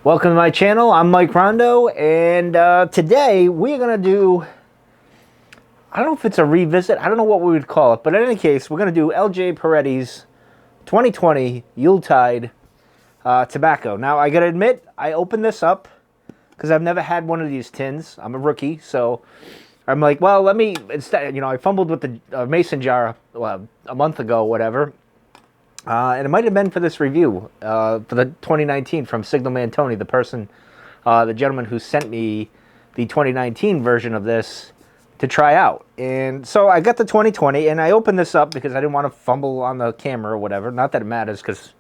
Welcome to my channel. I'm Mike Rondo, and today we're going to do, I don't know if it's a revisit, I don't know what we would call it, but in any case, we're going to do LJ Peretti's 2020 Yuletide tobacco. Now, I got to admit, I opened this up because I've never had one of these tins. I'm a rookie, so I'm like, well, let me, instead, I fumbled with the mason jar a month ago, whatever. And it might have been for this review, for the 2019 from Signalman Tony, the gentleman who sent me the 2019 version of this to try out. And so I got the 2020, and I opened this up because I didn't want to fumble on the camera or whatever. Not that it matters, because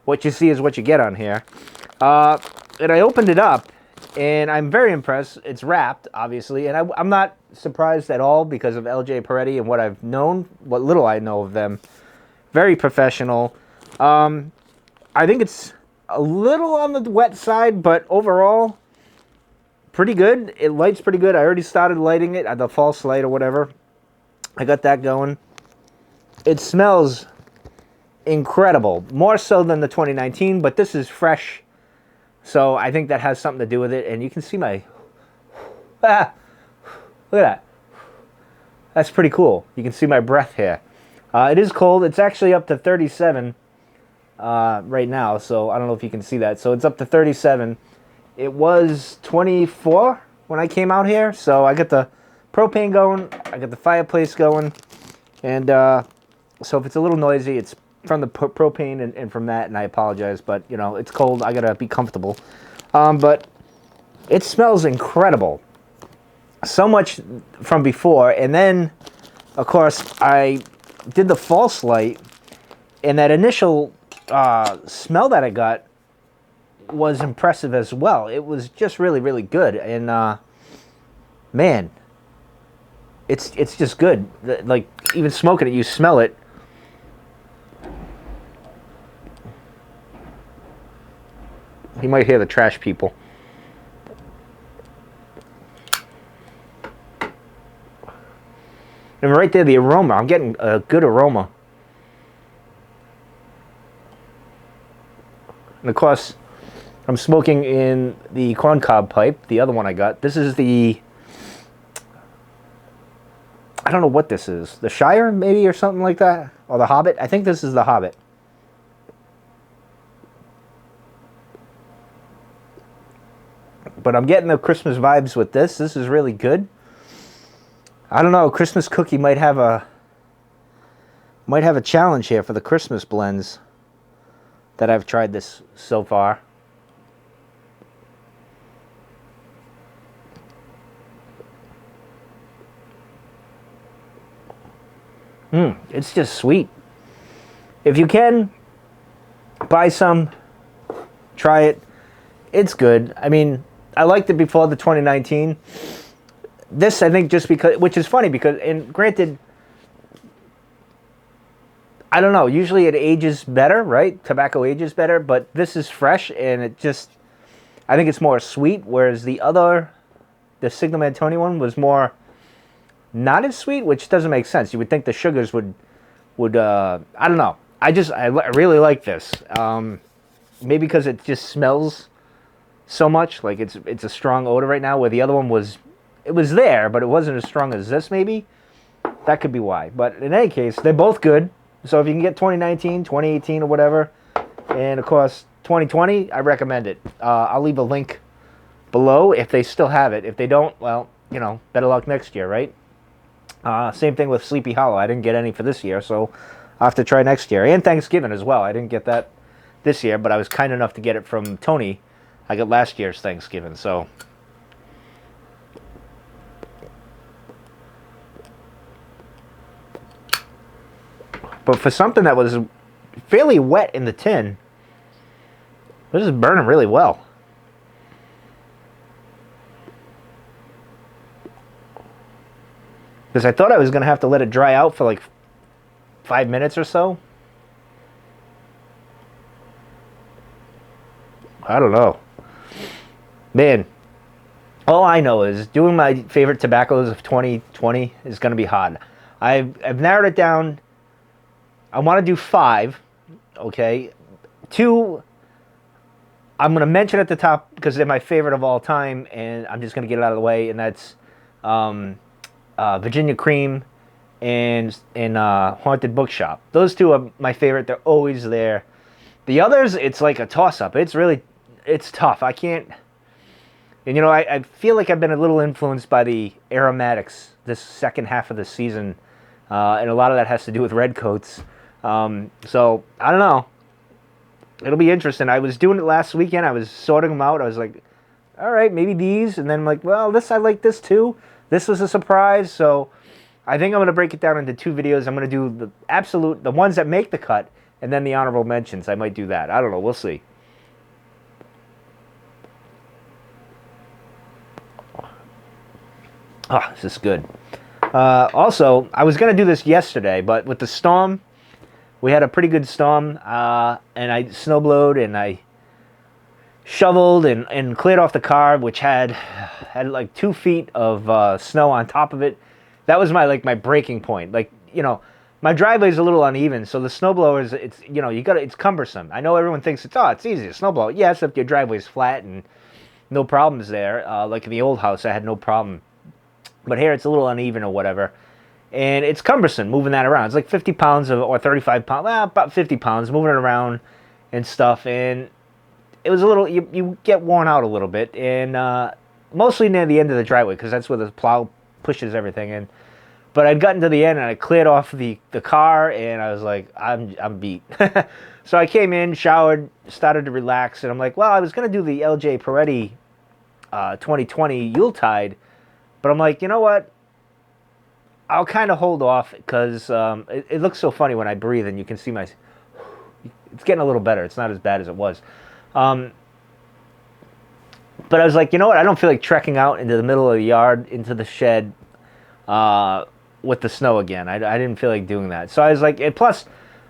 what you see is what you get on here. And I opened it up, and I'm very impressed. It's wrapped, obviously, and I'm not surprised at all because of LJ Peretti and what I've known, what little I know of them. Very professional. I think it's a little on the wet side, but overall, pretty good. It lights pretty good. I already started lighting it, the false light or whatever. I got that going. It smells incredible. More so than the 2019, but this is fresh. So I think that has something to do with it. And you can see my... look at that. That's pretty cool. You can see my breath here. It is cold. It's actually up to 37 right now, so I don't know if you can see that. So it's up to 37. It was 24 when I came out here, so I got the propane going. I got the fireplace going, and so if it's a little noisy, it's from the propane and from that, and I apologize, but, it's cold. I got to be comfortable. But it smells incredible. So much from before, and then, of course, I did the false light, and that initial smell that I got was impressive as well. It was just really, really good, and man, it's just good. Like, even smoking it, you smell it. You might hear the trash people. And right there, the aroma. I'm getting a good aroma. And of course, I'm smoking in the corncob pipe, the other one I got. This is the... I don't know what this is. The Shire, maybe, or something like that? Or the Hobbit? I think this is the Hobbit. But I'm getting the Christmas vibes with this. This is really good. I don't know. Christmas Cookie might have a challenge here for the Christmas blends that I've tried this so far. It's just sweet. If you can, buy some, try it. It's good. I mean, I liked it before the 2019. This, I think, just because, which is funny because, and granted, I don't know, usually it ages better, right? Tobacco ages better, but this is fresh, and it just, I think it's more sweet, whereas the Signalman Tony one was more not as sweet, which doesn't make sense. You would think the sugars would I don't know. I really like this. Maybe because it just smells so much, like it's a strong odor right now, where the other one was, it was there, but it wasn't as strong as this, maybe. That could be why. But in any case, they're both good. So if you can get 2019, 2018, or whatever, and of course 2020, I recommend it. I'll leave a link below if they still have it. If they don't, well, better luck next year, right? Same thing with Sleepy Hollow. I didn't get any for this year, so I'll have to try next year. And Thanksgiving as well. I didn't get that this year, but I was kind enough to get it from Tony. I got last year's Thanksgiving, so... But for something that was fairly wet in the tin, this is burning really well. Because I thought I was going to have to let it dry out for like 5 minutes or so. I don't know. Man, all I know is doing my favorite tobaccos of 2020 is going to be hard. I've narrowed it down. I want to do 5, okay? 2 I'm going to mention at the top because they're my favorite of all time, and I'm just going to get it out of the way, and that's Virginia Cream and Haunted Bookshop. Those two are my favorite. They're always there. The others, it's like a toss-up. It's tough. I can't... And, you know, I feel like I've been a little influenced by the aromatics this second half of the season, and a lot of that has to do with Redcoats. So, I don't know. It'll be interesting. I was doing it last weekend. I was sorting them out. I was like, all right, maybe these. And then I'm like, well, I like this too. This was a surprise. So I think I'm going to break it down into 2 videos. I'm going to do the ones that make the cut, and then the honorable mentions. I might do that. I don't know. We'll see. Oh, this is good. Also, I was going to do this yesterday, but with the storm, we had a pretty good storm, and I snowblowed, and I shoveled and cleared off the car, which had like 2 feet of snow on top of it. That was my breaking point. Like, you know, my driveway is a little uneven, so the snowblower is, it's cumbersome. I know everyone thinks it's easy to snowblow. Yes, if your driveway is flat and no problems there. Like in the old house, I had no problem. But here it's a little uneven or whatever. And it's cumbersome moving that around. It's like 50 pounds or 35 pounds, well, about 50 pounds, moving it around and stuff. And it was a little, you get worn out a little bit. And mostly near the end of the driveway, because that's where the plow pushes everything in. But I'd gotten to the end and I cleared off the car, and I was like, I'm beat. So I came in, showered, started to relax, and I'm like, well, I was going to do the LJ Peretti 2020 Yuletide, but I'm like, you know what? I'll kind of hold off because it looks so funny when I breathe, and you can see it's getting a little better. It's not as bad as it was. But I was like, you know what? I don't feel like trekking out into the middle of the yard, into the shed with the snow again. I didn't feel like doing that. So I was like, and plus,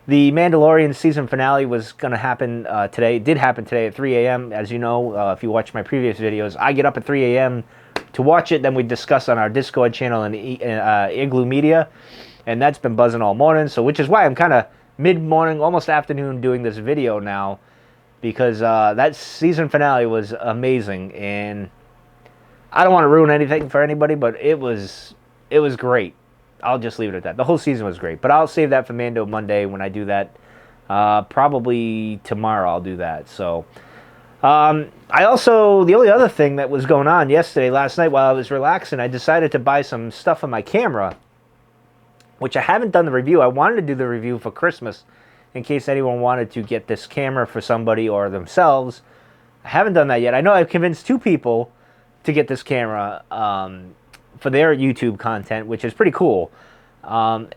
the Mandalorian season finale was going to happen today. It did happen today at 3 a.m. As you know, if you watch my previous videos, I get up at 3 a.m. to watch it. Then we discuss on our Discord channel and Igloo Media. And that's been buzzing all morning. So, which is why I'm kind of mid-morning, almost afternoon, doing this video now. Because that season finale was amazing. And I don't want to ruin anything for anybody, but it was great. I'll just leave it at that. The whole season was great. But I'll save that for Mando Monday when I do that. Probably tomorrow I'll do that. So, the only other thing that was going on last night while I was relaxing, I decided to buy some stuff on my camera, which I haven't done the review. I wanted to do the review for Christmas in case anyone wanted to get this camera for somebody or themselves. I haven't done that yet. I know I've convinced 2 people to get this camera for their YouTube content, which is pretty cool. I'll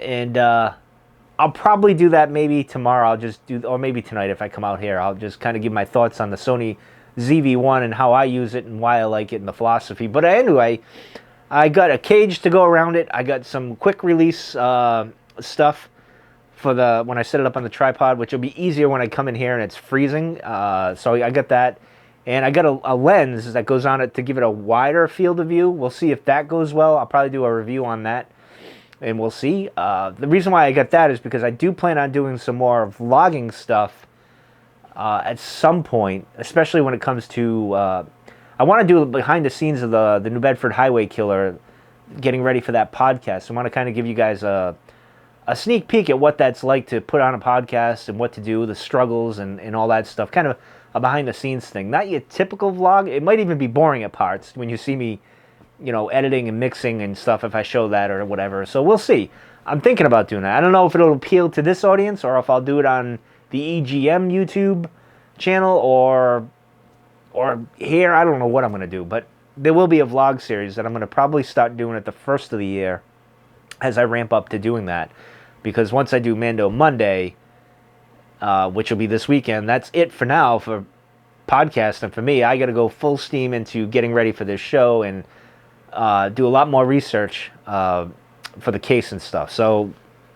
probably do that maybe tomorrow. Or maybe tonight if I come out here. I'll just kind of give my thoughts on the Sony ZV-1 and how I use it and why I like it and the philosophy. But anyway, I got a cage to go around it. I got some quick release stuff for when I set it up on the tripod, which will be easier when I come in here and it's freezing. So I got that. And I got a lens that goes on it to give it a wider field of view. We'll see if that goes well. I'll probably do a review on that, and we'll see. The reason why I got that is because I do plan on doing some more vlogging stuff at some point, especially when it comes to... I want to do behind the scenes of the New Bedford Highway Killer, getting ready for that podcast. I want to kind of give you guys a sneak peek at what that's like to put on a podcast and what to do, the struggles and all that stuff. Kind of a behind-the-scenes thing. Not your typical vlog. It might even be boring at parts when you see me, editing and mixing and stuff if I show that or whatever. So we'll see. I'm thinking about doing that. I don't know if it'll appeal to this audience or if I'll do it on the EGM YouTube channel or here. I don't know what I'm going to do. But there will be a vlog series that I'm going to probably start doing at the first of the year as I ramp up to doing that. Because once I do Mando Monday... which will be this weekend. That's it for now for podcasting for me. I got to go full steam into getting ready for this show and do a lot more research for the case and stuff. So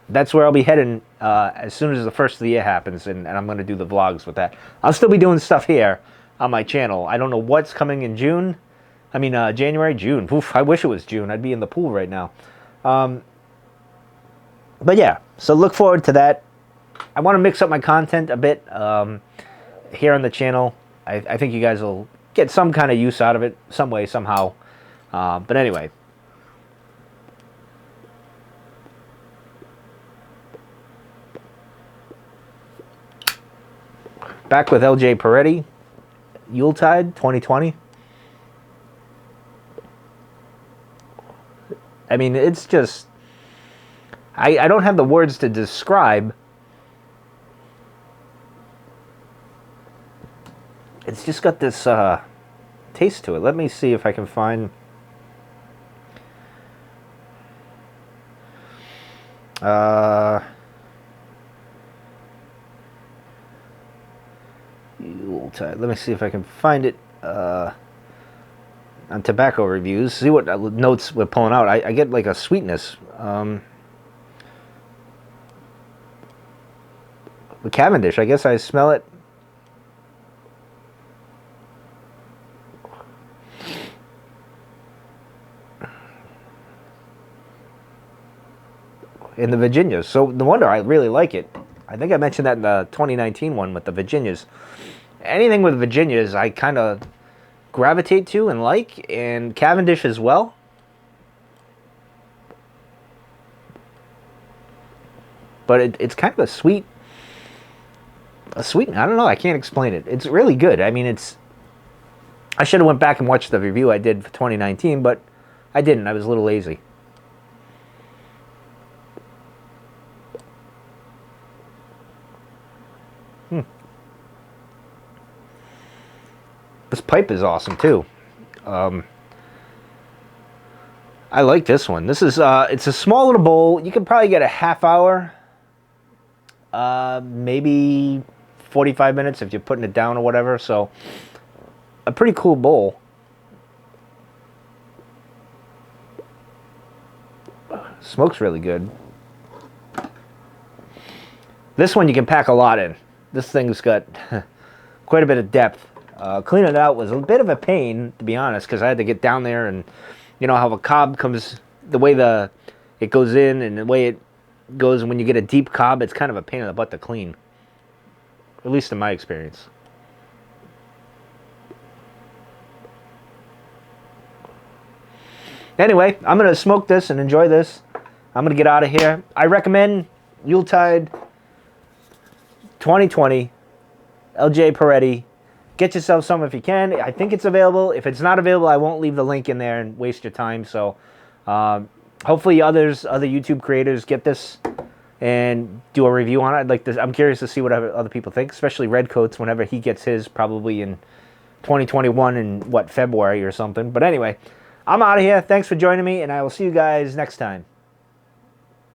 that's where I'll be heading as soon as the first of the year happens, and I'm going to do the vlogs with that. I'll still be doing stuff here on my channel. I don't know what's coming in June. I mean, January, June. Oof, I wish it was June. I'd be in the pool right now. But yeah, so look forward to that. I want to mix up my content a bit here on the channel. I think you guys will get some kind of use out of it, some way, somehow. But anyway. Back with LJ Peretti, Yuletide 2020. I mean, it's just... I don't have the words to describe. It's just got this taste to it. Let me see if I can find... Yuletide. Let me see if I can find it on tobacco reviews. See what notes we're pulling out. I get like a sweetness. The Cavendish, I guess I smell it. In the Virginias. So no wonder I really like it. I think I mentioned that in the 2019 one with the Virginias. Anything with Virginias I kind of gravitate to and like, and Cavendish as well. But it's kind of a sweet, I don't know, I can't explain it. It's really good. I mean, I should have went back and watched the review I did for 2019, but I didn't. I was a little lazy. This pipe is awesome too. I like this one. This is it's a small little bowl. You can probably get a half hour, maybe 45 minutes if you're putting it down or whatever. So a pretty cool bowl. Smoke's really good. This one you can pack a lot in. This thing's got quite a bit of depth. Cleaning it out was a bit of a pain, to be honest, because I had to get down there, and you know how a cob comes, the way it goes in and the way it goes when you get a deep cob, it's kind of a pain in the butt to clean. At least in my experience. Anyway, I'm going to smoke this and enjoy this. I'm going to get out of here. I recommend Yuletide 2020, LJ Peretti. Get yourself some if you can. I think it's available. If it's not available, I won't leave the link in there and waste your time. So hopefully other YouTube creators get this and do a review on it. I'd like this. I'm curious to see what other people think, especially Redcoats whenever he gets his, probably in 2021 in February or something. But anyway, I'm out of here. Thanks for joining me, and I will see you guys next time.